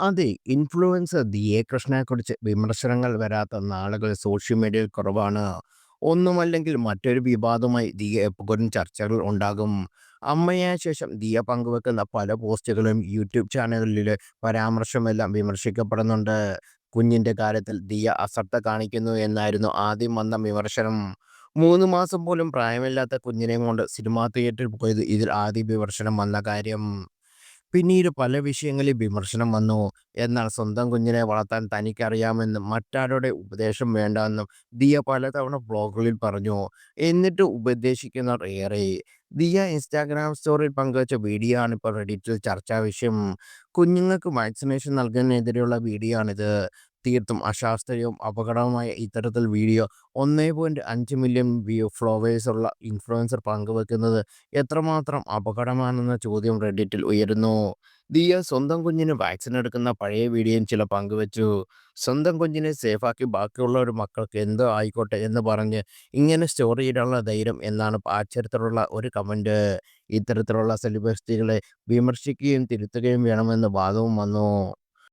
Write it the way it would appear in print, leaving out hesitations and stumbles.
അതെ, ഇൻഫ്ലുവൻസർ ദിയെ കൃഷ്ണയെക്കുറിച്ച് വിമർശനങ്ങൾ വരാത്ത നാളുകൾ സോഷ്യൽ മീഡിയയിൽ കുറവാണ്. ഒന്നുമല്ലെങ്കിൽ മറ്റൊരു വിവാദമായി ദിയ എപ്പോഴും ചർച്ചകൾ ഉണ്ടാകും. അമ്മയായ ശേഷം ദിയ പങ്കുവെക്കുന്ന പല പോസ്റ്റുകളും യൂട്യൂബ് ചാനലുകളിലെ പരാമർശമെല്ലാം വിമർശിക്കപ്പെടുന്നുണ്ട്. കുഞ്ഞിന്റെ കാര്യത്തിൽ ദിയ അശ്രദ്ധ കാണിക്കുന്നു എന്നായിരുന്നു ആദ്യം വന്ന വിമർശനം. 3 മാസം പോലും പ്രായമില്ലാത്ത കുഞ്ഞിനെയും കൊണ്ട് സിനിമാ തിയേറ്ററിൽ പോയത് ഇതിൽ ആദ്യ വിമർശനം വന്ന കാര്യം. പിന്നീട് പല വിഷയങ്ങളിൽ വിമർശനം വന്നു. എന്നാൽ സ്വന്തം കുഞ്ഞിനെ വളർത്താൻ തനിക്കറിയാമെന്നും മറ്റാരുടെ ഉപദേശം വേണ്ടെന്നും ദിയ പലതവണ വ്ളോഗുകളിൽ പറഞ്ഞു. എന്നിട്ട് ഉപദേശിക്കുന്നവർ ഏറെ. ദിയ ഇൻസ്റ്റാഗ്രാം സ്റ്റോറിയിൽ പങ്കുവച്ച വീഡിയോ ആണ് ഇപ്പോൾ റെഡിറ്റിൽ ചർച്ചാ വിഷയം. കുഞ്ഞുങ്ങൾക്ക് വാക്സിനേഷൻ നൽകുന്നതിനെതിരെയുള്ള വീഡിയോ ആണിത്. തീർത്തും അശാസ്ത്രീയവും അപകടവുമായ ഇത്തരത്തിൽ വീഡിയോ 1.5 മില്യൺ ഫോളോവേഴ്സുള്ള ഇൻഫ്ലുവൻസർ പങ്കുവെക്കുന്നത് എത്രമാത്രം അപകടമാണെന്ന ചോദ്യം റെഡ്ഡിറ്റിൽ ഉയരുന്നു. ദിയ സ്വന്തം കുഞ്ഞിന് വാക്സിൻ എടുക്കുന്ന പഴയ വീഡിയോയും ചില പങ്കുവച്ചു. സ്വന്തം കുഞ്ഞിനെ സേഫാക്കി ബാക്കിയുള്ള മക്കൾക്ക് എന്തോ ആയിക്കോട്ടെ എന്ന് പറഞ്ഞ് ഇങ്ങനെ സ്റ്റോറി ഇടാനുള്ള ധൈര്യം എന്നാണ് അത്തരത്തിലുള്ള ഒരു കമന്റ്. ഇത്തരത്തിലുള്ള സെലിബ്രിറ്റികളെ വിമർശിക്കുകയും തിരുത്തുകയും വേണമെന്ന വാദവും വന്നു.